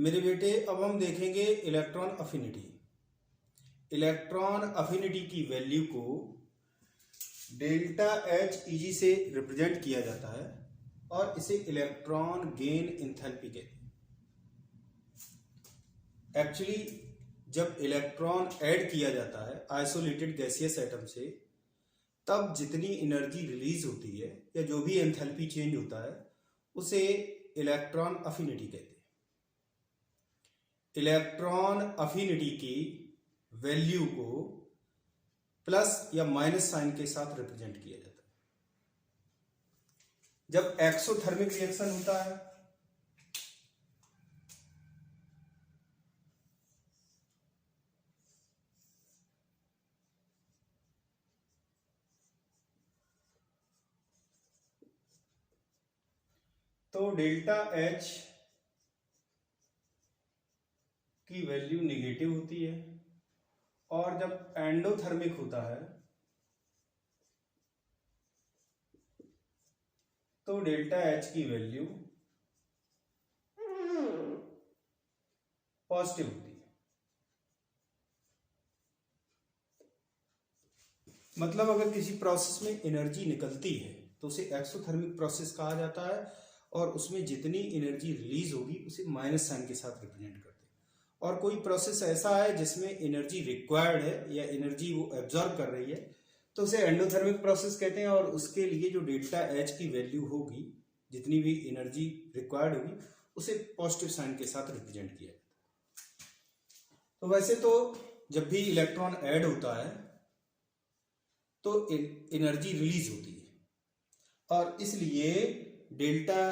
मेरे बेटे, अब हम देखेंगे इलेक्ट्रॉन अफिनिटी। इलेक्ट्रॉन अफिनिटी की वैल्यू को डेल्टा एच ईजी से रिप्रेजेंट किया जाता है और इसे इलेक्ट्रॉन गेन एंथैल्पी कहते हैं। एक्चुअली जब इलेक्ट्रॉन ऐड किया जाता है आइसोलेटेड गैसियस एटम से, तब जितनी एनर्जी रिलीज होती है या जो भी एंथैल्पी चेंज होता है उसे इलेक्ट्रॉन अफिनिटी कहते हैं। इलेक्ट्रॉन अफिनिटी की वैल्यू को प्लस या माइनस साइन के साथ रिप्रेजेंट किया जाता है। जब एक्सोथर्मिक रिएक्शन होता है तो डेल्टा एच की वैल्यू नेगेटिव होती है, और जब एंडोथर्मिक होता है तो डेल्टा एच की वैल्यू पॉजिटिव होती है। मतलब अगर किसी प्रोसेस में एनर्जी निकलती है तो उसे एक्सोथर्मिक प्रोसेस कहा जाता है, और उसमें जितनी एनर्जी रिलीज होगी उसे माइनस साइन के साथ रिप्रेजेंट करते हैं। और कोई प्रोसेस ऐसा है जिसमें एनर्जी रिक्वायर्ड है या एनर्जी वो एब्जॉर्ब कर रही है तो उसे एंडोथर्मिक प्रोसेस कहते हैं, और उसके लिए जो डेल्टा एच की वैल्यू होगी, जितनी भी एनर्जी रिक्वायर्ड होगी, उसे पॉजिटिव साइन के साथ रिप्रेजेंट किया जाता है। तो वैसे तो जब भी इलेक्ट्रॉन ऐड होता है तो एनर्जी रिलीज होती है, और इसलिए डेल्टा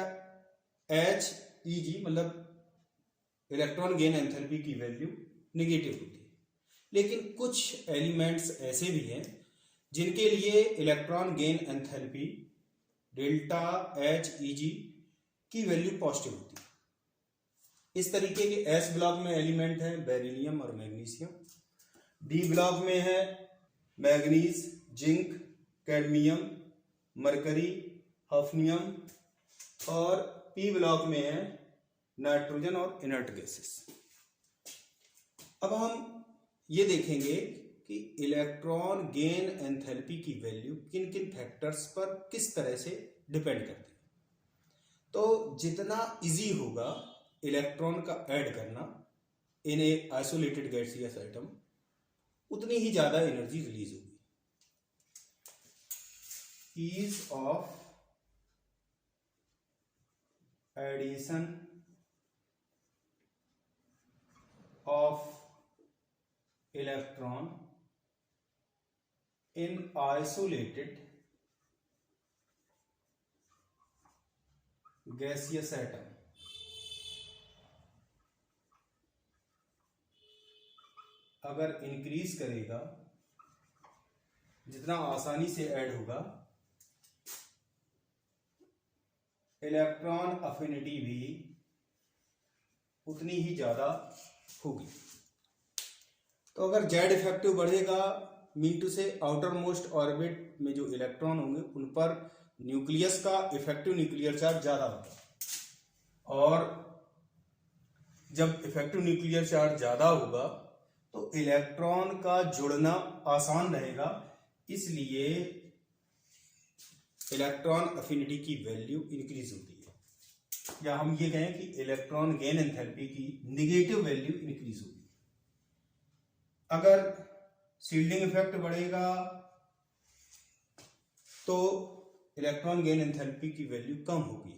एच ईजी मतलब इलेक्ट्रॉन गेन एंथैल्पी की वैल्यू नेगेटिव होती है। लेकिन कुछ एलिमेंट्स ऐसे भी हैं जिनके लिए electron gain enthalpy delta H easy की वैल्यू पॉजिटिव होती है। इस तरीके के एस ब्लॉक में एलिमेंट है बेरिलियम और मैग्नीशियम, डी ब्लॉक में है मैग्नीज, जिंक, कैडमियम, मरकरी, हफनियम, और पी ब्लॉक में है नाइट्रोजन और इनर्ट गैसेस। अब हम ये देखेंगे कि इलेक्ट्रॉन गेन एंथैल्पी की वैल्यू किन किन फैक्टर्स पर किस तरह से डिपेंड करती है। तो जितना इजी होगा इलेक्ट्रॉन का ऐड करना in a isolated gaseous atom, उतनी ही ज्यादा एनर्जी रिलीज होगी। Ease of addition of electron in isolated gaseous atom अगर इंक्रीज करेगा, जितना आसानी से ऐड होगा, इलेक्ट्रॉन अफिनिटी भी उतनी ही ज्यादा होगी। तो अगर जेड इफेक्टिव बढ़ेगा, मीन टू से आउटर मोस्ट ऑर्बिट में जो इलेक्ट्रॉन होंगे उन पर न्यूक्लियस का इफेक्टिव न्यूक्लियर चार्ज ज्यादा होगा, और जब इफेक्टिव न्यूक्लियर चार्ज ज्यादा होगा तो इलेक्ट्रॉन का जुड़ना आसान रहेगा, इसलिए इलेक्ट्रॉन अफिनिटी की वैल्यू इंक्रीज होती है। या हम ये कहें कि इलेक्ट्रॉन गेन एंथैल्पी की नेगेटिव वैल्यू इंक्रीज होगी। अगर शील्डिंग इफेक्ट बढ़ेगा तो इलेक्ट्रॉन गेन एंथैल्पी की वैल्यू कम होगी,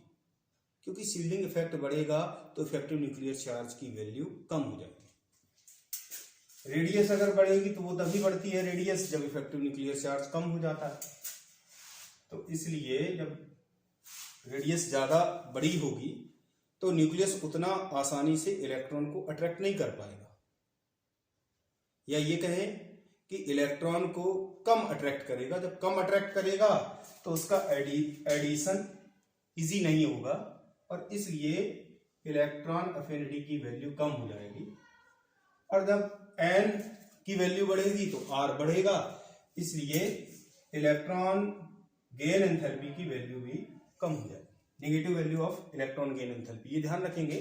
क्योंकि शील्डिंग इफेक्ट बढ़ेगा तो इफेक्टिव न्यूक्लियर चार्ज की वैल्यू कम हो जाएगी। रेडियस अगर बढ़ेगी तो वो तभी बढ़ती है रेडियस जब इफेक्टिव न्यूक्लियर चार्ज कम हो जाता है। तो इसलिए जब रेडियस ज्यादा बड़ी होगी तो न्यूक्लियस उतना आसानी से इलेक्ट्रॉन को अट्रैक्ट नहीं कर पाएगा, या ये कहें कि इलेक्ट्रॉन को कम अट्रैक्ट करेगा। जब कम अट्रैक्ट करेगा तो उसका एडिशन इजी नहीं होगा, और इसलिए इलेक्ट्रॉन अफिनिटी की वैल्यू कम हो जाएगी। और जब एन की वैल्यू बढ़ेगी तो आर बढ़ेगा, इसलिए इलेक्ट्रॉन गेन एंथैल्पी की वैल्यू भी कम हो जाएगी। Negative value of electron gain enthalpy, ये ध्यान रखेंगे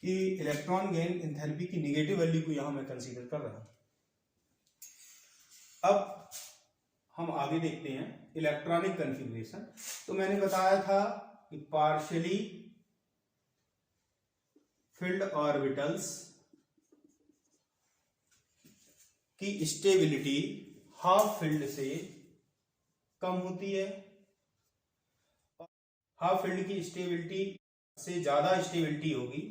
कि इलेक्ट्रॉन गेन एंथैल्पी की नेगेटिव वैल्यू को यहां मैं कंसीडर कर रहा हूं। अब हम आगे देखते हैं इलेक्ट्रॉनिक कन्फिग्रेशन। तो मैंने बताया था कि पार्शियली फिल्ड ऑर्बिटल्स की स्टेबिलिटी हाफ फिल्ड से कम होती है, हाफ फील्ड की स्टेबिलिटी से ज्यादा स्टेबिलिटी होगी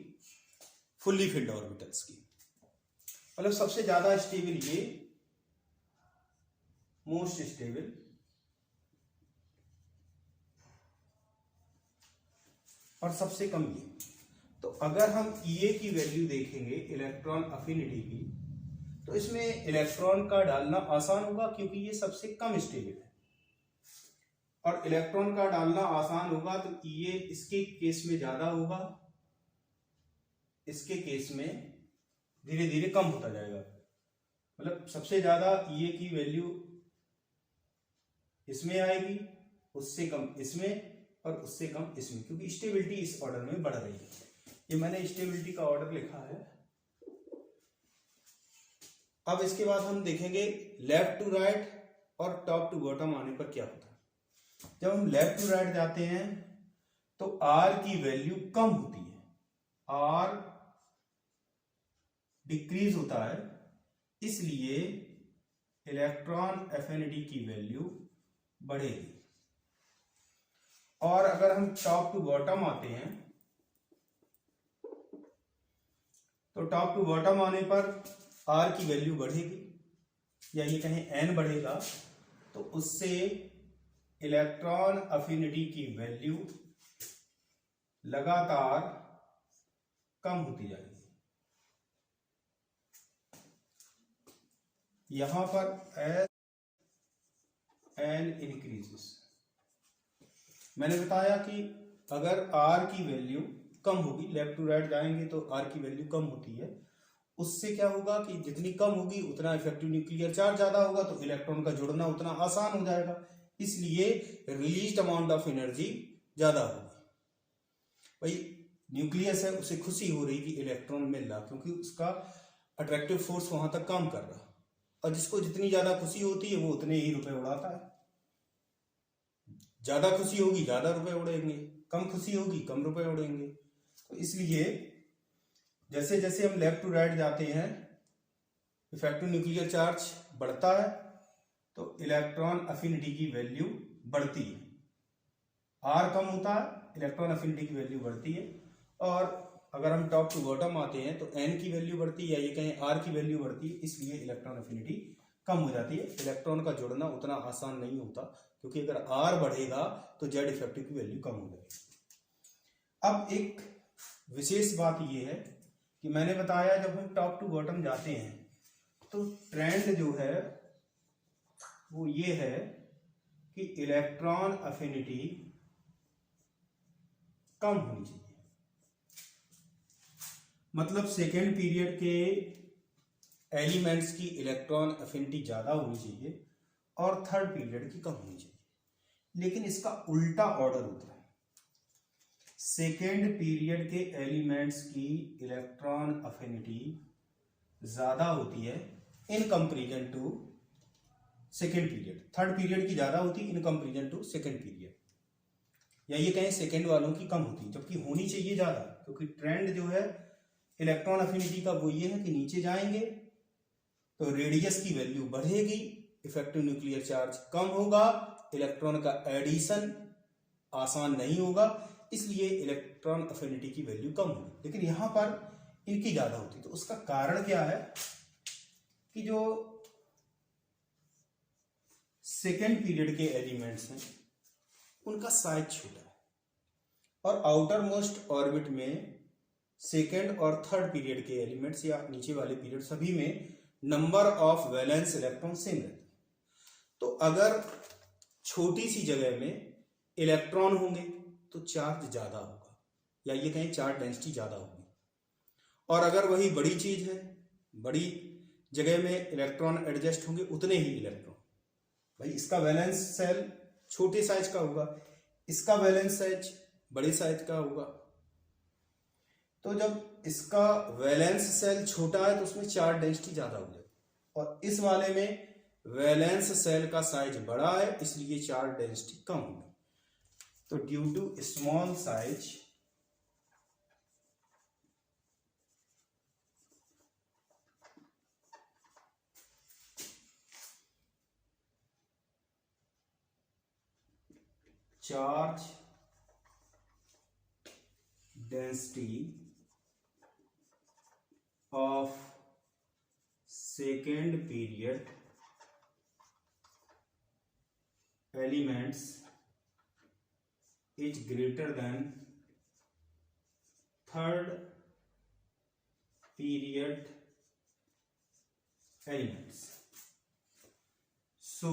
फुल्ली फिल्ड ऑर्बिटल्स की। मतलब सबसे ज्यादा स्टेबल ये, मोस्ट स्टेबल, और सबसे कम ये। तो अगर हम ईए की वैल्यू देखेंगे इलेक्ट्रॉन अफिनिटी की, तो इसमें इलेक्ट्रॉन का डालना आसान होगा क्योंकि ये सबसे कम स्टेबल है, और इलेक्ट्रॉन का डालना आसान होगा तो ये इसके केस में ज्यादा होगा, इसके केस में धीरे धीरे कम होता जाएगा। मतलब सबसे ज्यादा ये की वैल्यू इसमें आएगी, उससे कम इसमें, और उससे कम इसमें, क्योंकि स्टेबिलिटी इस ऑर्डर में बढ़ रही है। ये मैंने स्टेबिलिटी का ऑर्डर लिखा है। अब इसके बाद हम देखेंगे लेफ्ट टू राइट और टॉप टू बॉटम आने पर क्या होता है। जब हम लेफ्ट टू राइट जाते हैं तो आर की वैल्यू कम होती है, आर डिक्रीज होता है, इसलिए इलेक्ट्रॉन एफिनिटी की वैल्यू बढ़ेगी। और अगर हम टॉप टू बॉटम आते हैं तो टॉप टू बॉटम आने पर आर की वैल्यू बढ़ेगी, या ये कहें एन बढ़ेगा, तो उससे इलेक्ट्रॉन अफिनिटी की वैल्यू लगातार कम होती जाएगी। यहां पर एस एन इंक्रीजेस। मैंने बताया कि अगर आर की वैल्यू कम होगी, लेफ्ट टू राइट जाएंगे तो आर की वैल्यू कम होती है, उससे क्या होगा कि जितनी कम होगी उतना इफेक्टिव न्यूक्लियर चार्ज ज्यादा होगा, तो इलेक्ट्रॉन का जुड़ना उतना आसान हो जाएगा, इसलिए रिलीज्ड अमाउंट ऑफ एनर्जी ज्यादा होगी। भाई न्यूक्लियस है, उसे खुशी हो रही कि इलेक्ट्रॉन मिल रहा, क्योंकि उसका अट्रैक्टिव फोर्स वहां तक काम कर रहा, और जिसको जितनी ज्यादा खुशी होती है वो उतने ही रुपए उड़ाता है। ज्यादा खुशी होगी ज्यादा रुपए उड़ेंगे, कम खुशी होगी कम रुपए उड़ेंगे। तो इसलिए जैसे जैसे हम लेफ्ट टू राइट जाते हैं इफेक्टिव न्यूक्लियर चार्ज बढ़ता है, तो इलेक्ट्रॉन अफिनिटी की वैल्यू बढ़ती है। आर कम होता है, इलेक्ट्रॉन अफिनिटी की वैल्यू बढ़ती है। और अगर हम टॉप टू बॉटम आते हैं तो एन की वैल्यू बढ़ती है, या ये कहें आर की वैल्यू बढ़ती है, इसलिए इलेक्ट्रॉन अफिनिटी कम हो जाती है। इलेक्ट्रॉन का जुड़ना उतना आसान नहीं होता, क्योंकि अगर आर बढ़ेगा तो जेड इफेक्टिव की वैल्यू कम हो जाएगी। अब एक विशेष बात यह है कि मैंने बताया जब हम टॉप टू बॉटम जाते हैं तो ट्रेंड जो है वो ये है कि इलेक्ट्रॉन अफिनिटी कम होनी चाहिए। मतलब सेकेंड पीरियड के एलिमेंट्स की इलेक्ट्रॉन अफिनिटी ज्यादा होनी चाहिए और थर्ड पीरियड की कम होनी चाहिए। लेकिन इसका उल्टा ऑर्डर होता है। सेकेंड पीरियड के एलिमेंट्स की इलेक्ट्रॉन अफिनिटी ज्यादा होती है in comparison to second period. Third period की ज्यादा होती है in comparison to second period, या ये कहें सेकेंड वालों की कम होती है, जबकि होनी चाहिए ज्यादा, क्योंकि ट्रेंड जो है इलेक्ट्रॉन अफिनिटी का वो ये है कि नीचे जाएंगे तो रेडियस की वैल्यू बढ़ेगी, इफेक्टिव न्यूक्लियर चार्ज कम होगा, इलेक्ट्रॉन का एडिशन आसान नहीं होगा, इसलिए इलेक्ट्रॉन अफिनिटी की वैल्यू कम होगी। लेकिन यहां पर इनकी ज्यादा होती है। तो उसका कारण क्या है कि जो सेकेंड पीरियड के एलिमेंट्स हैं उनका साइज छोटा है, और आउटर मोस्ट ऑर्बिट में सेकेंड और थर्ड पीरियड के एलिमेंट्स या नीचे वाले पीरियड सभी में number of valence electron same रहते हैं। तो अगर छोटी सी जगह में इलेक्ट्रॉन होंगे तो चार्ज ज्यादा होगा, या ये कहें चार्ज डेंसिटी ज्यादा होगी। और अगर वही बड़ी चीज है, बड़ी जगह में इलेक्ट्रॉन एडजस्ट होंगे उतने ही इलेक्ट्रॉन। भाई इसका वैलेंस सेल छोटे साइज का होगा, इसका वैलेंस साइज बड़े साइज का होगा। तो जब इसका वैलेंस सेल छोटा है तो उसमें चार्ज डेंसिटी ज्यादा हो जाएगी, और इस वाले में वैलेंस सेल का साइज बड़ा है इसलिए चार्ज डेंसिटी कम होगी। तो due to small size charge density of second period elements is greater than third period elements. So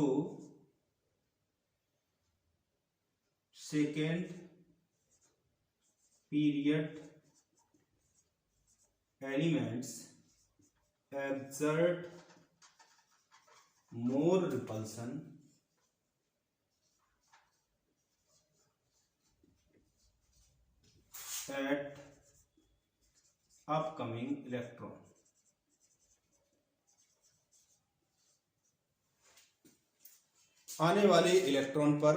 second period elements exert more repulsion at upcoming electron. आने वाले electron पर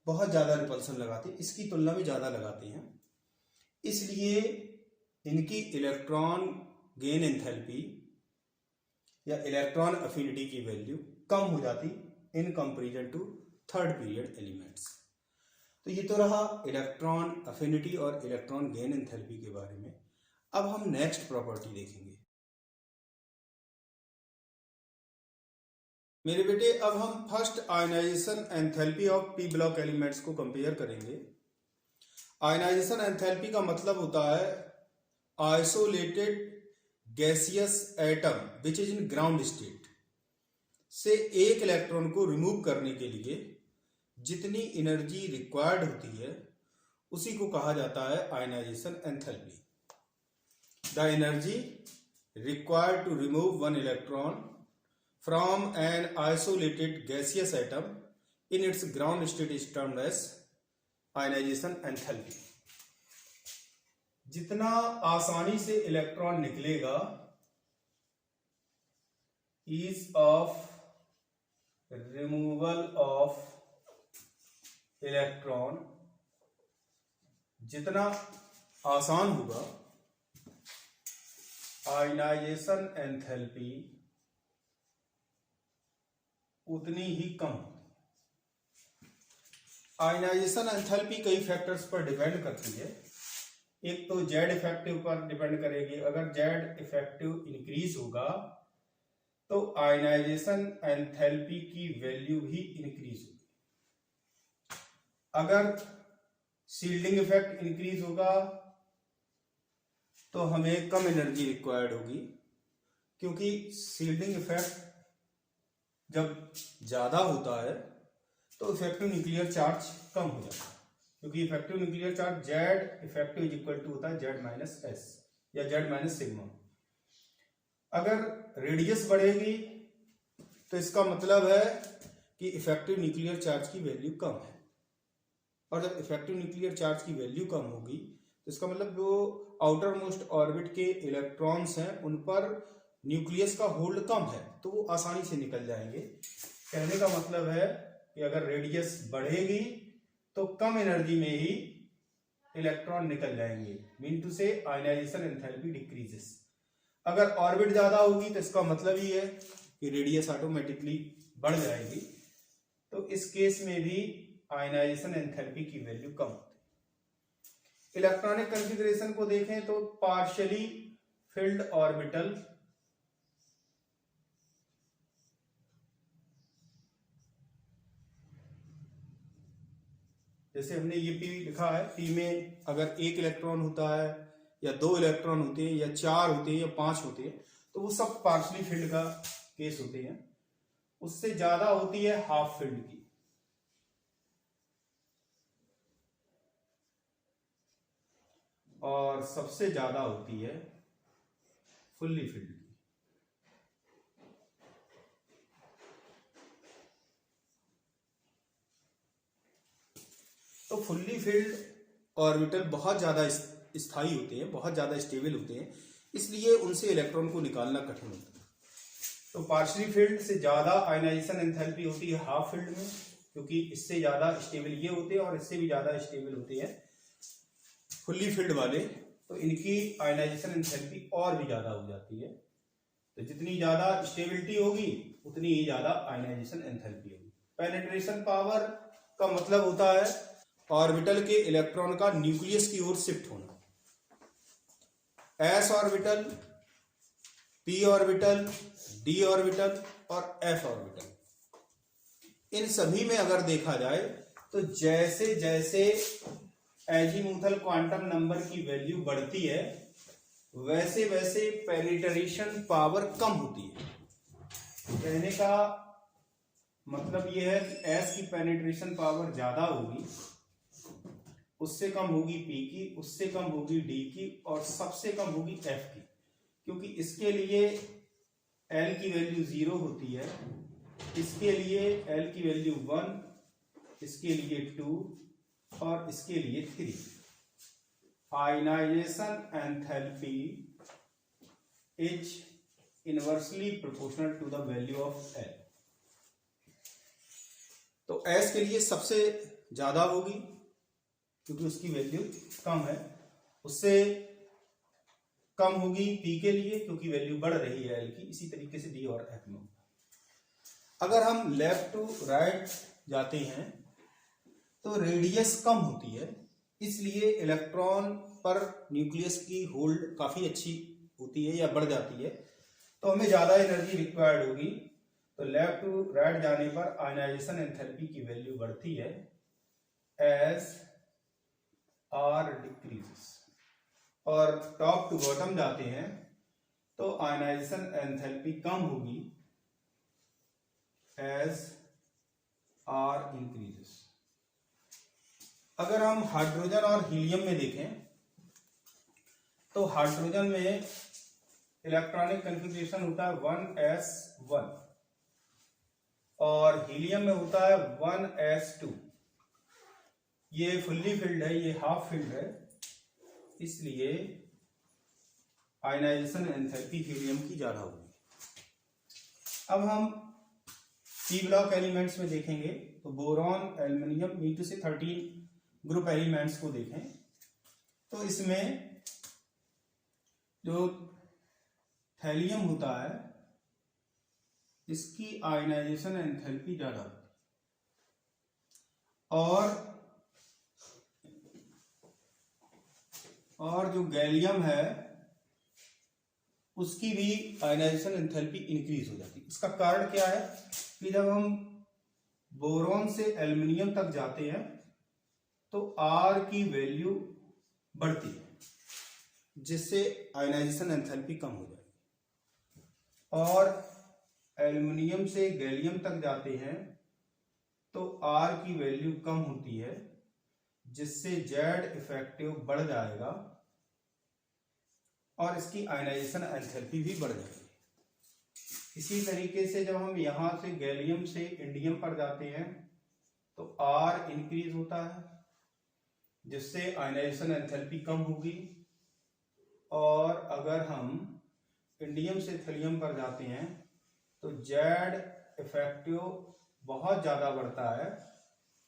बहुत ज्यादा रिपल्सन लगाते हैं, इसकी तुलना में ज्यादा लगाते हैं, इसलिए इनकी इलेक्ट्रॉन गेन एंथैल्पी या इलेक्ट्रॉन अफिनिटी की वैल्यू कम हो जाती in comparison to third period elements. तो ये तो रहा इलेक्ट्रॉन अफिनिटी और इलेक्ट्रॉन गेन एंथैल्पी के बारे में। अब हम नेक्स्ट प्रॉपर्टी देखेंगे। मेरे बेटे अब हम first ionization enthalpy of P block elements को कंपेयर करेंगे। आयनाइजेशन एंथैल्पी का मतलब होता है isolated gaseous atom which is in ground state से एक इलेक्ट्रॉन को रिमूव करने के लिए जितनी एनर्जी रिक्वायर्ड होती है उसी को कहा जाता है ionization enthalpy. The energy required to remove one electron from an isolated gaseous atom in its ground state is termed as ionization enthalpy। जितना आसानी से इलेक्ट्रॉन निकलेगा ease of removal of electron, जितना आसान होगा आयनाइजेशन एंथैल्पी उतनी ही कम। Ionization enthalpy कई factors पर डिपेंड करती है। एक तो जेड इफेक्टिव पर डिपेंड करेगी। अगर जेड इफेक्टिव इंक्रीज होगा तो आयनाइजेशन एंथैल्पी की वैल्यू भी इंक्रीज होगी। अगर शील्डिंग इफेक्ट इंक्रीज होगा तो हमें कम एनर्जी रिक्वायर्ड होगी, क्योंकि शील्डिंग इफेक्ट जब ज्यादा होता है तो इफेक्टिव न्यूक्लियर चार्ज कम हो जाता है, क्योंकि effective nuclear charge Z effective is equal to होता है जेड माइनस एस या जेड माइनस सिग्मा। अगर रेडियस बढ़ेगी तो इसका मतलब है कि इफेक्टिव न्यूक्लियर चार्ज की वैल्यू कम है, और जब इफेक्टिव न्यूक्लियर चार्ज की वैल्यू कम होगी तो इसका मतलब जो आउटर मोस्ट ऑर्बिट के इलेक्ट्रॉन्स हैं उन पर न्यूक्लियस का होल्ड कम है तो वो आसानी से निकल जाएंगे। कहने का मतलब है कि अगर रेडियस बढ़ेगी तो कम एनर्जी में ही इलेक्ट्रॉन निकल जाएंगे, mean to say ionization enthalpy decreases. अगर ऑर्बिट ज्यादा होगी तो इसका मतलब ही है कि रेडियस ऑटोमेटिकली बढ़ जाएगी, तो इस केस में भी आयनाइजेशन एंथैल्पी की वैल्यू कम होती है। इलेक्ट्रॉनिक कॉन्फ़िगरेशन को देखें तो पार्शियली फिल्ड ऑर्बिटल, जैसे हमने ये पी लिखा है, पी में अगर एक इलेक्ट्रॉन होता है या दो इलेक्ट्रॉन होते हैं या चार होते हैं या पांच होते हैं तो वो सब पार्शियली फिल्ड का केस होते हैं। उससे ज्यादा होती है हाफ फिल्ड की, और सबसे ज्यादा होती है फुल्ली फिल्ड की। तो फुल्ली फिल्ड ऑर्बिटल बहुत ज्यादा स्थायी होते हैं, बहुत ज़्यादा स्टेबल होते हैं, इसलिए उनसे इलेक्ट्रॉन को निकालना कठिन होता है। तो पार्शियली फिल्ड से ज़्यादा आयनाइजेशन एंथैल्पी होती है हाफ फील्ड में, क्योंकि इससे ज़्यादा स्टेबल ये होते हैं और इससे भी ज़्यादा स्टेबल होते हैं फुल्ली फिल्ड वाले, तो इनकी आयनाइजेशन एंथैल्पी और भी ज़्यादा हो जाती है। तो जितनी ज़्यादा स्टेबिलिटी होगी उतनी ही ज़्यादा आयनाइजेशन एंथैल्पी होगी। पेनिट्रेशन पावर का मतलब होता है ऑर्बिटल के इलेक्ट्रॉन का न्यूक्लियस की ओर शिफ्ट होना। S orbital, P orbital, D orbital और एफ ऑर्बिटल, इन सभी में अगर देखा जाए तो जैसे जैसे एजीमुथल क्वांटम नंबर की वैल्यू बढ़ती है वैसे वैसे पेनिट्रेशन पावर कम होती है। कहने का मतलब यह है कि एस की पेनिट्रेशन पावर ज्यादा होगी, उससे कम होगी पी की, उससे कम होगी डी की और सबसे कम होगी एफ की, क्योंकि इसके लिए एल की वैल्यू 0 होती है, इसके लिए एल की वैल्यू 1, इसके लिए 2 और इसके लिए 3। Ionization enthalpy is inversely proportional to the value of L. तो एस के लिए सबसे ज्यादा होगी क्योंकि उसकी वैल्यू कम है, उससे कम होगी पी के लिए क्योंकि वैल्यू बढ़ रही है एल की, इसी तरीके से डी और एफ में होगा। अगर हम लेफ्ट टू राइट जाते हैं तो रेडियस कम होती है, इसलिए इलेक्ट्रॉन पर न्यूक्लियस की होल्ड काफी अच्छी होती है या बढ़ जाती है, तो हमें ज्यादा एनर्जी रिक्वायर्ड होगी। तो लेफ्ट टू राइट जाने पर आयनाइजेशन एंथैल्पी की वैल्यू बढ़ती है एज आर डिक्रीजेस, और टॉप टू बॉटम जाते हैं तो आयनाइजेशन एंथैल्पी कम होगी एज आर इंक्रीजेस। अगर हम हाइड्रोजन और हीलियम में देखें तो हाइड्रोजन में इलेक्ट्रॉनिक कन्फिग्रेशन होता है 1s1 और हीलियम में होता है 1s2। ये फुल्ली फिल्ड है, ये हाफ फिल्ड है, इसलिए आयनाइजेशन एंथैल्पी हीलियम की ज्यादा होगी। अब हम पी ब्लॉक एलिमेंट्स में देखेंगे तो बोरॉन, एल्युमिनियम, नीचे से 13 ग्रुप एलिमेंट्स को देखें तो इसमें जो थैलियम होता है इसकी आयनाइजेशन एंथैल्पी ज्यादा होती है, और जो गैलियम है उसकी भी आयनाइजेशन एंथैल्पी इंक्रीज हो जाती है। इसका कारण क्या है कि जब हम बोरॉन से एल्युमिनियम तक जाते हैं तो आर की वैल्यू बढ़ती है जिससे आयनाइजेशन एंथैल्पी कम हो जाएगी, और एल्युमिनियम से गैलियम तक जाते हैं तो आर की वैल्यू कम होती है जिससे जेड इफेक्टिव बढ़ जाएगा और इसकी आयनाइजेशन एंथैल्पी भी बढ़ जाएगी। इसी तरीके से जब हम यहां से गैलियम से इंडियम पर जाते हैं तो आर इंक्रीज होता है जिससे आयनाइजेशन एंथैल्पी कम होगी, और अगर हम इंडियम से थैलियम पर जाते हैं तो जेड इफेक्टिव बहुत ज्यादा बढ़ता है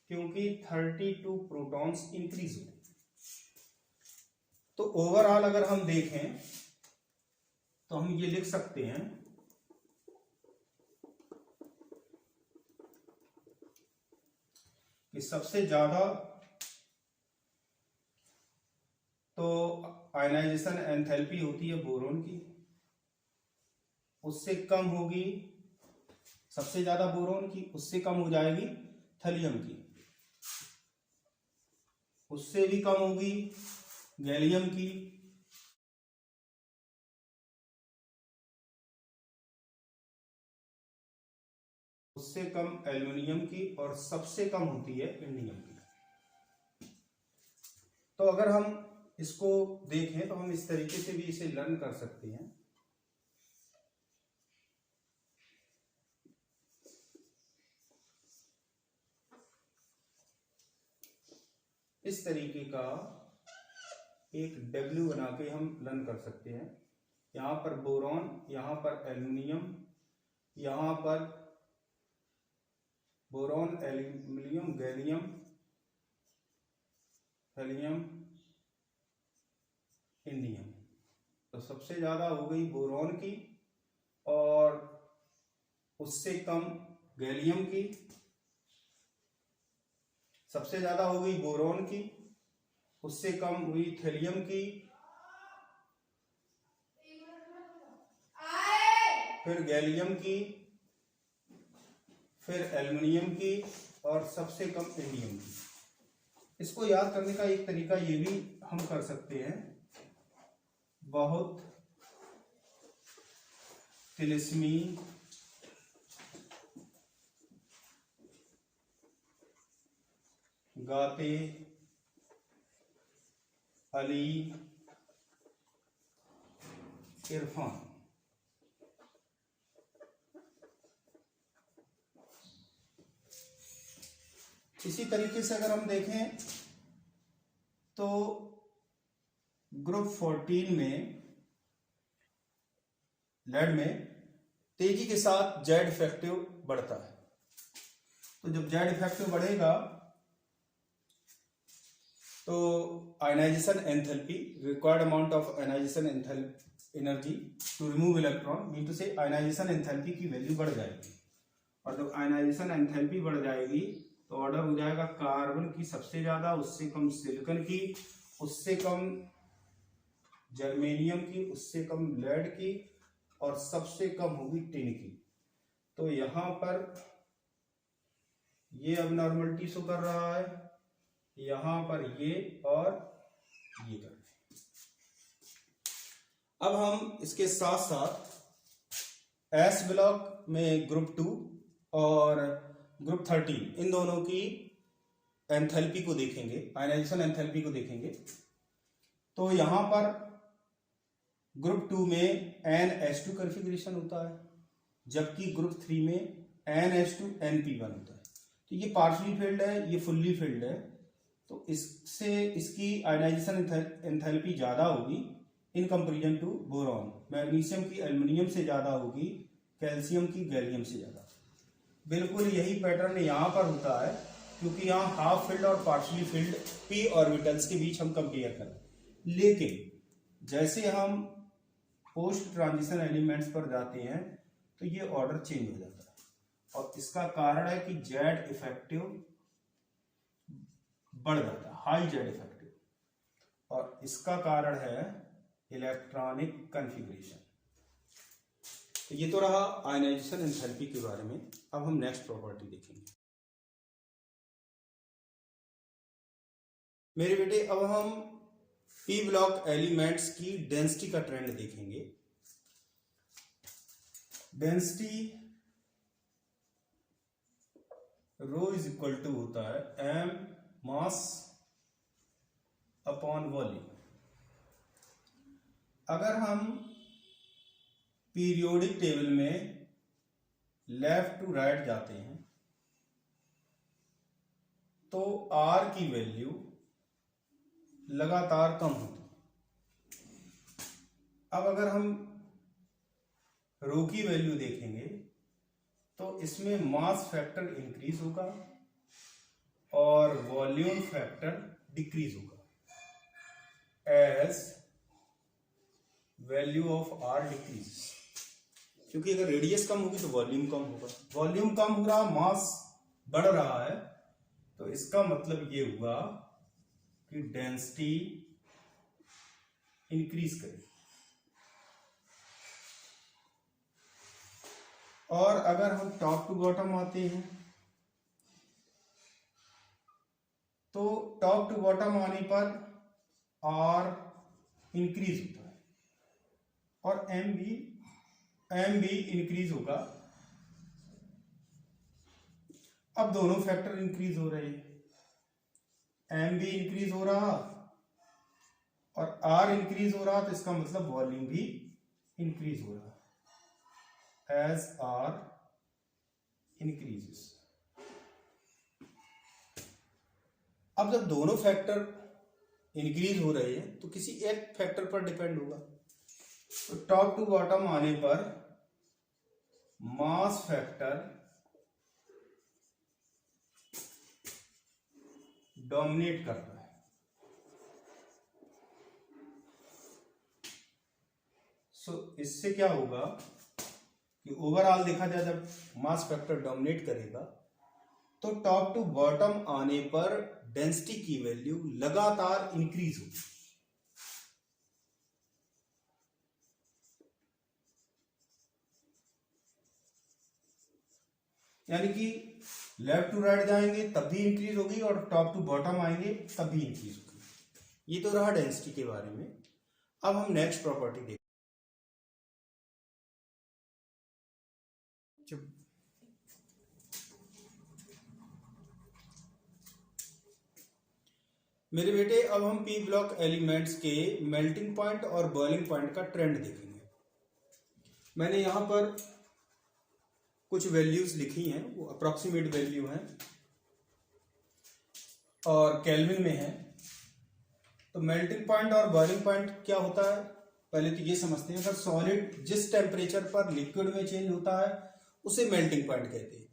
क्योंकि 32 प्रोटॉन्स इंक्रीज होते हैं। तो ओवरऑल अगर हम देखें तो हम ये लिख सकते हैं कि सबसे ज्यादा तो आयनाइजेशन एंथैल्पी होती है बोरोन की, उससे कम होगी सबसे ज्यादा बोरोन की, उससे कम हो जाएगी थैलियम की, उससे भी कम होगी गैलियम की, उससे कम एल्युमिनियम की और सबसे कम होती है इंडियम की। तो अगर हम इसको देखें तो हम इस तरीके से भी इसे लर्न कर सकते हैं। इस तरीके का एक W बना के हम रन कर सकते हैं। यहाँ पर बोरॉन, यहाँ पर एल्यूमिनियम, यहाँ पर boron, aluminium, gallium, helium, indium. तो सबसे ज्यादा हो गई बोरॉन की और उससे कम गैलियम की, सबसे ज्यादा हो गई बोरॉन की, उससे कम हुई थेलियम की, फिर गैलियम की, फिर एल्युमिनियम की और सबसे कम इंडियम की। इसको याद करने का एक तरीका ये भी हम कर सकते हैं, बहुत तिलिस्मी गाते अली इरफान। इसी तरीके से अगर हम देखें तो ग्रुप 14 में लेड में तेजी के साथ जेड इफेक्टिव बढ़ता है। तो जब जेड इफेक्टिव बढ़ेगा तो ionization enthalpy, required amount of ionization energy to remove electron, mean to say ionization enthalpy की वैल्यू बढ़ जाएगी। और जब आयनाइजेशन एंथैल्पी बढ़ जाएगी तो ऑर्डर हो जाएगा कार्बन की सबसे ज्यादा, उससे कम सिलिकॉन की, उससे कम जर्मेनियम की, उससे कम लेड की और सबसे कम होगी टिन की। तो यहां पर ये अबनॉर्मलिटी शो कर रहा है, यहां पर ये और ये कर रहे हैं। अब हम इसके साथ साथ एस ब्लॉक में ग्रुप 2 और ग्रुप 13 इन दोनों की एंथैल्पी को देखेंगे, आयनाइजेशन एंथैल्पी को देखेंगे। तो यहां पर ग्रुप 2 में NH2 कॉन्फ़िगरेशन होता है, जबकि ग्रुप 3 में NH2 NP1 होता है। तो ये पार्शियली फिल्ड है, ये फुल्ली फिल्ड है, तो इससे इसकी आयनाइजेशन एंथैल्पी ज्यादा होगी in comparison to boron. Magnesium की एल्युमिनियम से ज्यादा होगी, कैल्शियम की गैलियम से ज्यादा। बिल्कुल यही पैटर्न यहाँ पर होता है, क्योंकि यहाँ हाफ फील्ड और पार्शियली फील्ड p ऑर्बिटल्स के बीच हम कंपेयर करें। लेकिन जैसे हम पोस्ट ट्रांजिशन एलिमेंट्स पर जाते हैं तो ये ऑर्डर चेंज हो जाता है, और इसका कारण है कि जेड इफेक्टिव बढ़ जाता है, हाई जेड इफेक्टिव, और इसका कारण है इलेक्ट्रॉनिक कॉन्फ़िगरेशन। तो ये तो रहा आयनाइजेशन एंथैल्पी के बारे में। अब हम नेक्स्ट प्रॉपर्टी देखेंगे। मेरे बेटे अब हम पी ब्लॉक एलिमेंट्स की डेंसिटी का ट्रेंड देखेंगे। Density rho is equal to होता है m मास अपॉन वॉल्यूम। अगर हम पीरियोडिक टेबल में लेफ्ट टू राइट जाते हैं तो R की वैल्यू लगातार कम होती है। अब अगर हम रो की वैल्यू देखेंगे तो इसमें मास फैक्टर इंक्रीज होगा और वॉल्यूम फैक्टर डिक्रीज होगा as value of R decrease, क्योंकि अगर रेडियस कम होगी तो वॉल्यूम कम होगा। वॉल्यूम कम हो रहा, मास बढ़ रहा है, तो इसका मतलब ये हुआ कि डेंसिटी इंक्रीज करेगी। और अगर हम टॉप टू बॉटम आते हैं तो टॉप टू बॉटम आने पर R इंक्रीज होता है और M भी इंक्रीज होगा। अब दोनों फैक्टर इंक्रीज हो रहे हैं, M भी इंक्रीज हो रहा और R इंक्रीज हो रहा, तो इसका मतलब वॉल्यूम भी इंक्रीज हो रहा एज R इंक्रीजेस। अब जब दोनों फैक्टर इंक्रीज हो रहे हैं तो किसी एक फैक्टर पर डिपेंड होगा। तो टॉप टू बॉटम आने पर मास फैक्टर डोमिनेट करता है। इससे क्या होगा कि ओवरऑल देखा जाए जब मास फैक्टर डोमिनेट करेगा तो टॉप टू बॉटम आने पर डेंसिटी की वैल्यू लगातार इंक्रीज होगी। यानी कि लेफ्ट टू राइट जाएंगे तब भी इंक्रीज होगी और टॉप टू बॉटम आएंगे तब भी इंक्रीज होगी। ये तो रहा डेंसिटी के बारे में। अब हम नेक्स्ट प्रॉपर्टी देखते हैं। मेरे बेटे अब हम पी ब्लॉक एलिमेंट्स के मेल्टिंग पॉइंट और बॉइलिंग पॉइंट का ट्रेंड देखेंगे। मैंने यहां पर कुछ वैल्यूज लिखी हैं, वो अप्रोक्सीमेट वैल्यू हैं और केल्विन में है। तो मेल्टिंग पॉइंट और बॉइलिंग पॉइंट क्या होता है पहले तो ये समझते हैं। अगर सॉलिड जिस टेम्परेचर पर लिक्विड में चेंज होता है उसे मेल्टिंग पॉइंट कहते हैं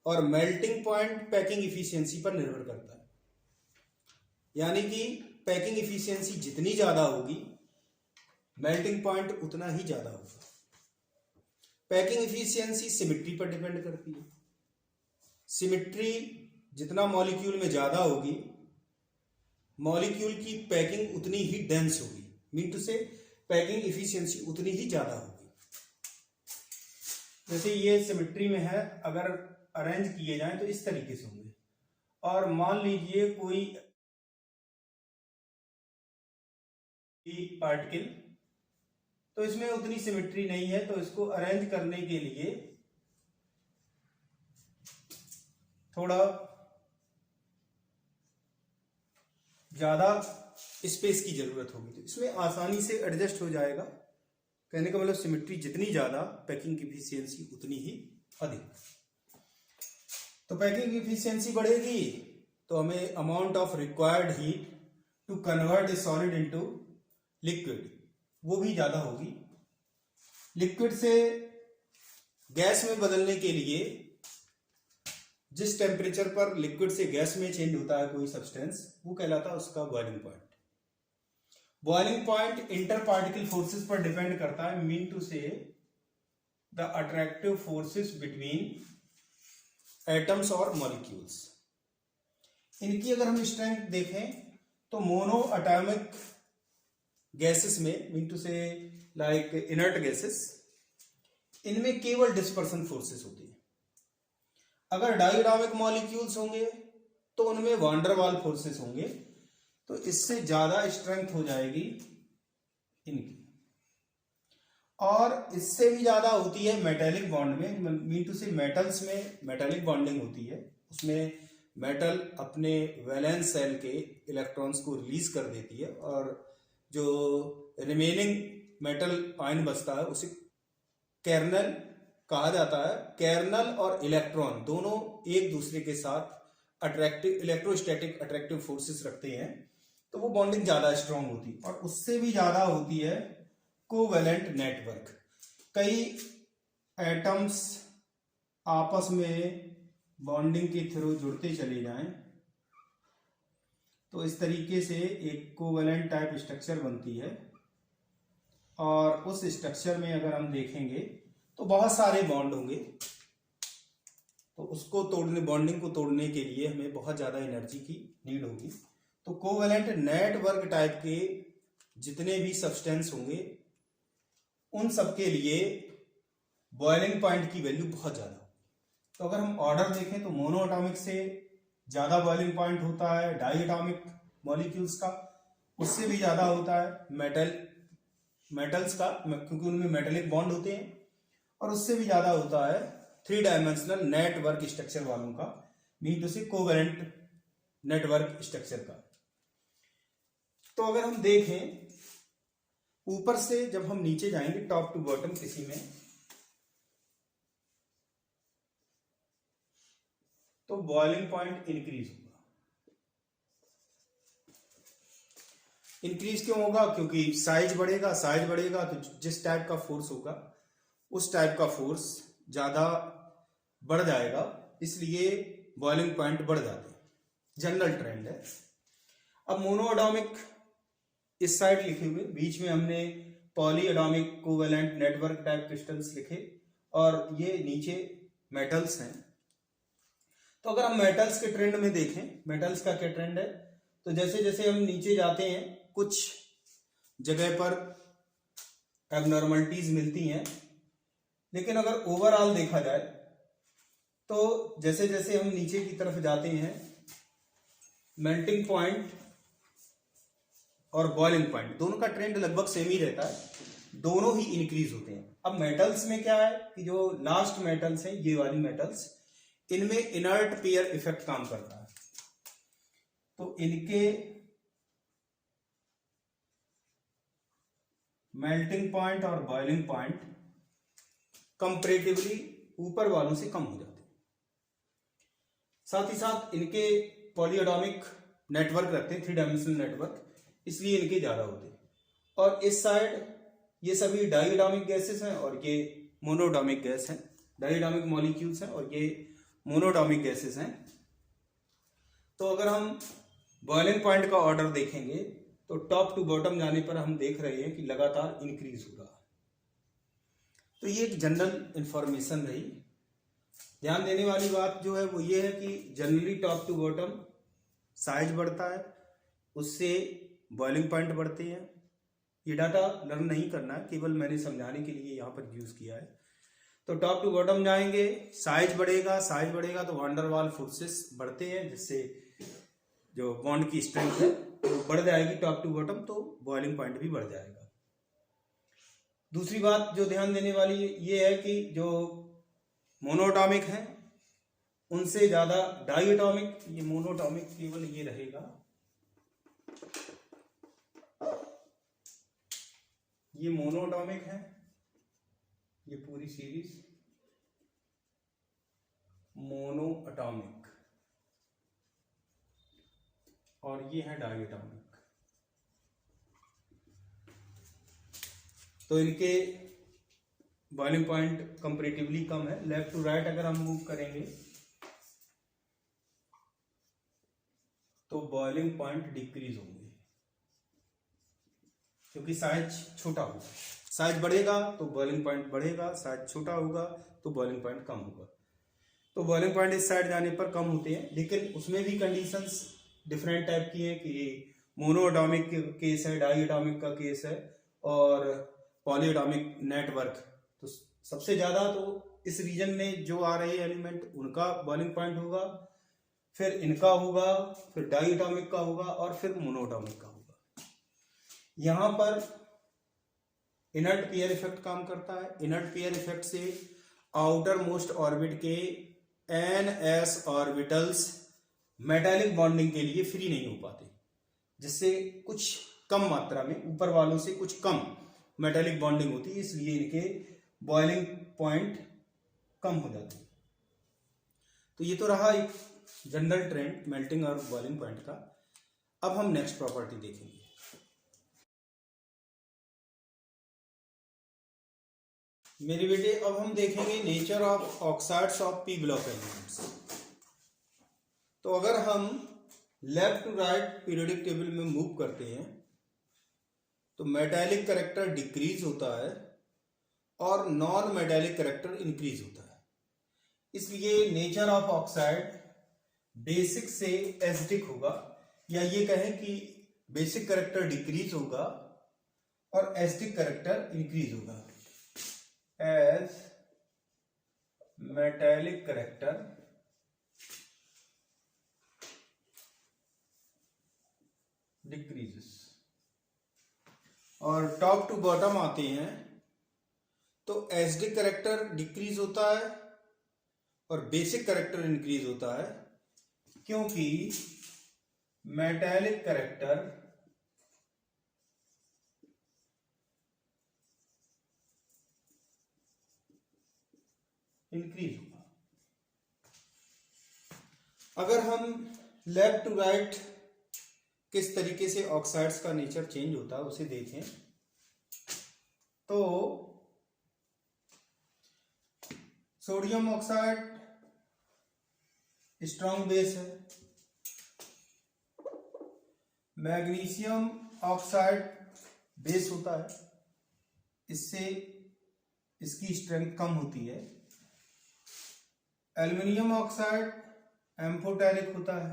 और मेल्टिंग पॉइंट पैकिंग इफिशियंसी पर निर्भर करता है। यानी कि पैकिंग इफिशियंसी जितनी ज्यादा होगी मेल्टिंग पॉइंट उतना ही ज्यादा होगा। पैकिंग इफिशियंसी सिमेट्री पर डिपेंड करती है। सिमेट्री जितना मॉलिक्यूल में ज्यादा होगी मॉलिक्यूल की पैकिंग उतनी ही डेंस होगी, मीन टू से पैकिंग इफिशियंसी उतनी ही ज्यादा होगी। जैसे ये सिमेट्री में है, अगर अरेंज किए जाएं तो इस तरीके से होंगे। और मान लीजिए कोई पार्टिकल, तो इसमें उतनी सिमेट्री नहीं है, तो इसको अरेंज करने के लिए थोड़ा ज्यादा स्पेस की जरूरत होगी, तो इसमें आसानी से एडजस्ट हो जाएगा। कहने का मतलब सिमेट्री जितनी ज्यादा पैकिंग इफिशियंसी उतनी ही अधिक। तो पैकिंग इफिशियंसी बढ़ेगी तो हमें amount of required heat to convert a solid into liquid वो भी ज्यादा होगी। लिक्विड से गैस में बदलने के लिए जिस टेम्परेचर पर लिक्विड से गैस में चेंज होता है कोई सब्सटेंस, वो कहलाता है उसका boiling point. Boiling point inter particle forces पर डिपेंड करता है, मीन टू से the attractive forces between atoms और मॉलिक्यूल्स। इनकी अगर हम स्ट्रेंथ देखें तो मोनो एटॉमिक गैसेस में, मीन टू से लाइक इनर्ट गैसेस, इनमें केवल डिस्पर्सन फोर्सेस होती है। अगर डायटोमिक मॉलिक्यूल्स होंगे तो उनमें वांडरवाल फोर्सेस होंगे, तो इससे ज्यादा स्ट्रेंथ हो जाएगी इनकी। और इससे भी ज्यादा होती है मेटेलिक बॉन्ड में, मीन टू से मेटल्स में मेटेलिक बॉन्डिंग होती है। उसमें मेटल अपने वैलेंस सेल के इलेक्ट्रॉन्स को रिलीज कर देती है और जो रिमेनिंग मेटल आयन बचता है उसे केर्नल कहा जाता है। केर्नल और इलेक्ट्रॉन दोनों एक दूसरे के साथ अट्रैक्टिव इलेक्ट्रोस्टैटिक अट्रैक्टिव फोर्सेस रखते हैं, तो वो बॉन्डिंग ज्यादा स्ट्रांग होती है। और उससे भी ज्यादा होती है कोवेलेंट नेटवर्क। कई एटम्स आपस में बॉन्डिंग के थ्रू जुड़ते चले जाएं तो इस तरीके से एक कोवेलेंट टाइप स्ट्रक्चर बनती है। और उस स्ट्रक्चर में अगर हम देखेंगे तो बहुत सारे बॉन्ड होंगे, तो उसको तोड़ने, बॉन्डिंग को तोड़ने के लिए हमें बहुत ज्यादा एनर्जी की नीड होगी। तो कोवेलेंट नेटवर्क टाइप के जितने भी सब्सटेंस होंगे उन सब के लिए बॉइलिंग पॉइंट की वैल्यू बहुत ज्यादा होगी। तो अगर हम ऑर्डर देखें तो मोनो एटॉमिक से ज्यादा बॉइलिंग पॉइंट होता है डायटोमिक मॉलिक्यूल्स का, उससे भी ज्यादा होता है मेटल्स का, क्योंकि उनमें मेटेलिक बॉन्ड होते हैं, और उससे भी ज्यादा होता है 3 डायमेंशनल नेटवर्क स्ट्रक्चर वालों का, मीन टू से कोवेलेंट नेटवर्क स्ट्रक्चर का। तो अगर हम देखें ऊपर से जब हम नीचे जाएंगे टॉप टू बॉटम किसी में, तो बॉइलिंग पॉइंट इंक्रीज होगा। इंक्रीज क्यों होगा? क्योंकि साइज बढ़ेगा, साइज बढ़ेगा तो जिस टाइप का फोर्स होगा उस टाइप का फोर्स ज्यादा बढ़ जाएगा, इसलिए बॉइलिंग पॉइंट बढ़ जाते हैं। जनरल ट्रेंड है। अब मोनोएटॉमिक इस साइड लिखे हुए, बीच में हमने polyatomic covalent network type crystals लिखे, और ये नीचे मेटल्स हैं। तो अगर हम मेटल्स के ट्रेंड में देखें, मेटल्स का क्या ट्रेंड है, तो जैसे जैसे हम नीचे जाते हैं कुछ जगह पर एबनॉर्मलिटीज मिलती हैं, लेकिन अगर ओवरऑल देखा जाए तो जैसे जैसे हम नीचे की तरफ जाते हैं मेल्टिंग पॉइंट और बॉइलिंग पॉइंट दोनों का ट्रेंड लगभग सेम ही रहता है, दोनों ही इंक्रीज होते हैं। अब मेटल्स में क्या है कि जो लास्ट मेटल्स हैं, ये वाली मेटल्स, इनमें इनर्ट पेयर इफेक्ट काम करता है, तो इनके मेल्टिंग पॉइंट और बॉइलिंग पॉइंट कंपैरेटिवली ऊपर वालों से कम हो जाते हैं। साथ ही साथ इनके पॉलीएटॉमिक नेटवर्क रखते हैं, 3 डायमेंशनल नेटवर्क, इसलिए इनके ज्यादा होते हैं। और इस साइड ये सभी डाइएटॉमिक गैसेस हैं और ये मोनोएटॉमिक गैस हैं, डाइएटॉमिक मॉलिक्यूल्स हैं और ये मोनोएटॉमिक गैसेस हैं। तो अगर हम बॉइलिंग पॉइंट का ऑर्डर देखेंगे तो टॉप टू बॉटम जाने पर हम देख रहे हैं कि लगातार इंक्रीज हो रहा है। तो ये एक जनरल इंफॉर्मेशन रही। ध्यान देने वाली बात जो है वो ये है कि generally top to bottom size बढ़ता है, उससे बॉइलिंग पॉइंट बढ़ते हैं। ये डाटा लर्न नहीं करना है, केवल मैंने समझाने के लिए यहाँ पर यूज किया है। तो टॉप टू बॉटम जाएंगे, साइज बढ़ेगा, साइज बढ़ेगा तो वांडर वाल फोर्सेस बढ़ते हैं, जिससे जो बॉन्ड की स्ट्रेंथ है वो बढ़ जाएगी टॉप टू बॉटम, तो बॉइलिंग पॉइंट भी बढ़ जाएगा। दूसरी बात जो ध्यान देने वाली ये है कि जो मोनोएटॉमिक है उनसे ज्यादा डाइएटॉमिक, ये मोनोएटॉमिक केवल ये रहेगा, ये मोनोएटॉमिक है, ये पूरी सीरीज मोनोएटॉमिक, और ये है डाइएटॉमिक। तो इनके बॉइलिंग पॉइंट कंपैरेटिवली कम है। लेफ्ट टू राइट अगर हम मूव करेंगे तो बॉइलिंग पॉइंट डिक्रीज होंगे, क्योंकि साइज छोटा होगा। साइज बढ़ेगा तो बॉइलिंग पॉइंट बढ़ेगा, साइज छोटा होगा तो बॉइलिंग पॉइंट कम होगा। तो बॉइलिंग पॉइंट इस साइड जाने पर कम होते हैं, लेकिन उसमें भी कंडीशंस डिफरेंट टाइप की हैं कि मोनोएटॉमिक केस है, डाइएटॉमिक का केस है, और पॉलीएटॉमिक नेटवर्क। तो सबसे ज्यादा तो इस रीजन में जो आ रहे एलिमेंट उनका बॉइलिंग पॉइंट होगा, फिर इनका होगा, फिर डाइएटॉमिक का होगा, और फिर मोनोएटॉमिक का होगा। यहां पर इनर्ट पेयर इफेक्ट काम करता है। इनर्ट पेयर इफेक्ट से आउटर मोस्ट ऑर्बिट के NS ऑर्बिटल्स मेटालिक बॉन्डिंग के लिए फ्री नहीं हो पाते, जिससे कुछ कम मात्रा में ऊपर वालों से कुछ कम मेटालिक बॉन्डिंग होती है, इसलिए इनके बॉइलिंग पॉइंट कम हो जाते हैं। तो ये तो रहा एक जनरल ट्रेंड मेल्टिंग और बॉइलिंग पॉइंट का। अब हम नेक्स्ट प्रॉपर्टी देखेंगे। मेरे बेटे अब हम देखेंगे nature of oxides of P block elements. तो अगर हम left to right periodic table में मूव करते हैं तो मेटालिक कैरेक्टर डिक्रीज होता है और नॉन मेटालिक कैरेक्टर इंक्रीज होता है। इसलिए नेचर ऑफ ऑक्साइड बेसिक से एसिडिक होगा, या ये कहें कि बेसिक कैरेक्टर डिक्रीज होगा और एसिडिक कैरेक्टर इंक्रीज होगा। एज मेटालिक कैरेक्टर डिक्रीजेस, और टॉप टू बॉटम आते हैं तो एसिडिक कैरेक्टर डिक्रीज होता है और बेसिक कैरेक्टर इंक्रीज होता है, क्योंकि मेटालिक कैरेक्टर इंक्रीज होगा। अगर हम लेफ्ट टू राइट किस तरीके से ऑक्साइड्स का नेचर चेंज होता है उसे देखें तो सोडियम ऑक्साइड स्ट्रॉन्ग बेस है, मैग्नीशियम ऑक्साइड बेस होता है, इससे इसकी स्ट्रेंथ कम होती है। एल्युमिनियम ऑक्साइड एम्फोटेरिक होता है,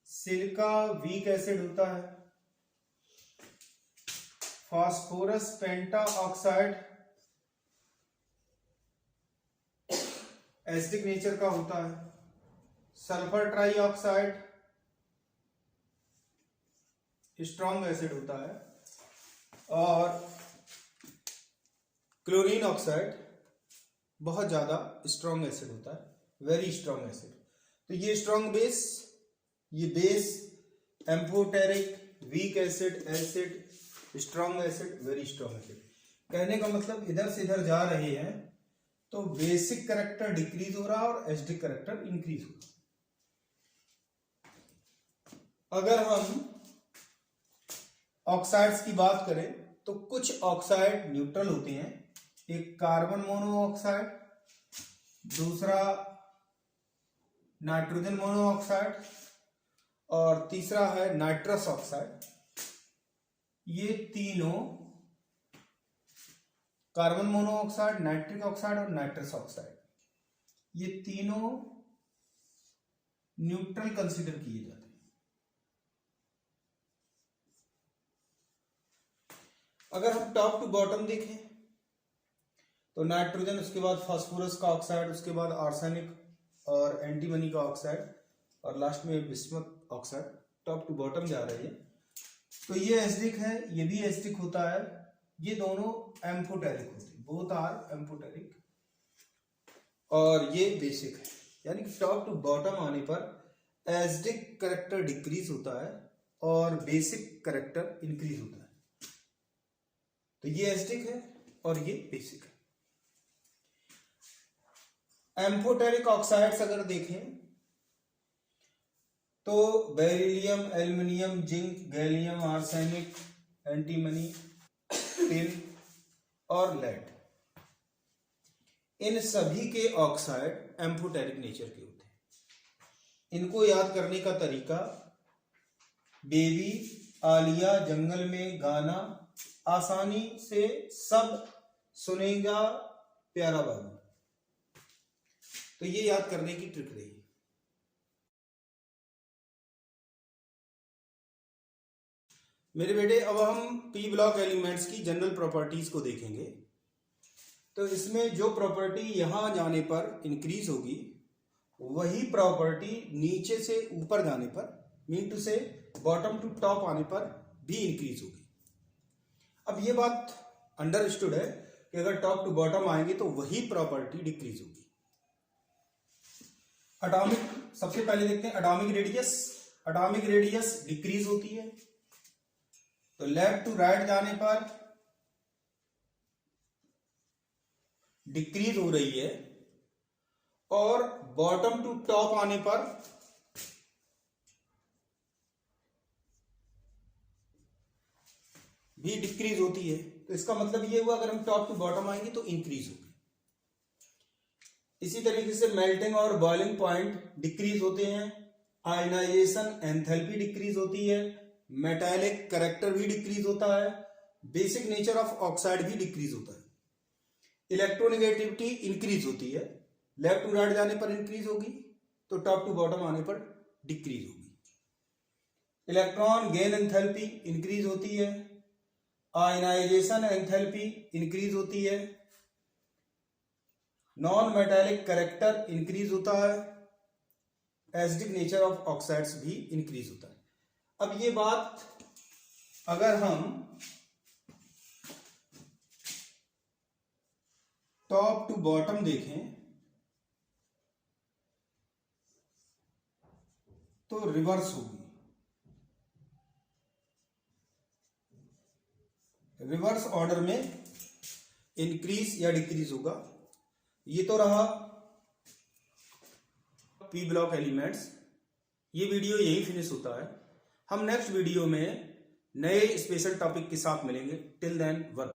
सिलिका वीक एसिड होता है, फास्फोरस पेंटा ऑक्साइड एसिडिक नेचर का होता है, sulphur try oxide strong acid होता है, और क्लोरीन ऑक्साइड बहुत ज्यादा स्ट्रॉन्ग एसिड होता है, वेरी स्ट्रॉन्ग एसिड। तो ये स्ट्रॉन्ग बेस, ये base amphoteric, weak acid, acid, strong acid, very strong acid. कहने का मतलब इधर से इधर जा रहे हैं तो बेसिक कैरेक्टर डिक्रीज हो रहा है और एसिडिक कैरेक्टर इंक्रीज हो रहा है। अगर हम ऑक्साइड्स की बात करें तो कुछ ऑक्साइड न्यूट्रल होते हैं, एक कार्बन मोनोऑक्साइड, दूसरा नाइट्रोजन मोनोऑक्साइड और तीसरा है नाइट्रस ऑक्साइड। ये तीनों कार्बन मोनोऑक्साइड, नाइट्रिक ऑक्साइड और नाइट्रस ऑक्साइड, ये तीनों न्यूट्रल कंसीडर किए जाते हैं। अगर हम टॉप टू बॉटम देखें तो नाइट्रोजन, उसके बाद फास्फोरस का ऑक्साइड, उसके बाद आर्सेनिक और एंटीमनी का ऑक्साइड और लास्ट में bismuth oxide top to bottom जा रही है। तो ये एसिडिक है, ये भी एसिडिक होता है, ये दोनों एम्फोटेरिक होते हैं, बोथ आर एम्फोटेरिक, और ये बेसिक है। यानी कि टॉप टू बॉटम आने पर एसिडिक कैरेक्टर डिक्रीज होता है और बेसिक कैरेक्टर इंक्रीज होता है। तो ये एसिडिक है और ये बेसिक है। एम्फोटेरिक ऑक्साइड्स अगर देखें तो beryllium, aluminium, zinc, gallium, arsenic, antimony, tin और लेड, इन सभी के ऑक्साइड एम्फोटेरिक नेचर के होते हैं। इनको याद करने का तरीका, बेबी, आलिया, जंगल में गाना, आसानी से सब सुनेगा प्यारा बाबू, तो ये याद करने की ट्रिक रही। मेरे बेटे अब हम पी ब्लॉक एलिमेंट्स की जनरल प्रॉपर्टीज को देखेंगे। तो इसमें जो प्रॉपर्टी यहां जाने पर इंक्रीज होगी वही प्रॉपर्टी नीचे से ऊपर जाने पर, मीन टू से बॉटम टू टॉप आने पर भी इंक्रीज होगी। अब ये बात अंडरस्टूड है कि अगर टॉप टू बॉटम आएंगे तो वही प्रॉपर्टी डिक्रीज होगी। एटॉमिक, सबसे पहले देखते हैं atomic radius. Atomic radius decrease होती है, तो लेफ्ट टू राइट जाने पर डिक्रीज हो रही है और बॉटम टू टॉप आने पर भी डिक्रीज होती है। तो इसका मतलब ये हुआ अगर हम टॉप टू बॉटम आएंगे तो इंक्रीज होगी। इसी तरीके से मेल्टिंग और बॉइलिंग पॉइंट डिक्रीज होते हैं, आयनाइजेशन एंथैल्पी डिक्रीज होती है, मेटालिक कैरेक्टर भी डिक्रीज होता है, बेसिक नेचर ऑफ ऑक्साइड भी डिक्रीज होता है, इलेक्ट्रोनेगेटिविटी इंक्रीज होती है। लेफ्ट टू राइट जाने पर इंक्रीज होगी तो टॉप टू बॉटम आने पर डिक्रीज होगी। इलेक्ट्रॉन गेन एंथैल्पी इंक्रीज होती है, आयनाइजेशन एंथैल्पी इंक्रीज होती है, नॉन मेटालिक कैरेक्टर इंक्रीज होता है, एसिडिक नेचर ऑफ ऑक्साइड्स भी इंक्रीज होता है। अब ये बात अगर हम टॉप टू बॉटम देखें तो रिवर्स होगी। रिवर्स ऑर्डर में इंक्रीज या डिक्रीज होगा। ये तो रहा पी ब्लॉक एलिमेंट्स। ये वीडियो यही फिनिश होता है। हम नेक्स्ट वीडियो में नए स्पेशल टॉपिक के साथ मिलेंगे। Till then work.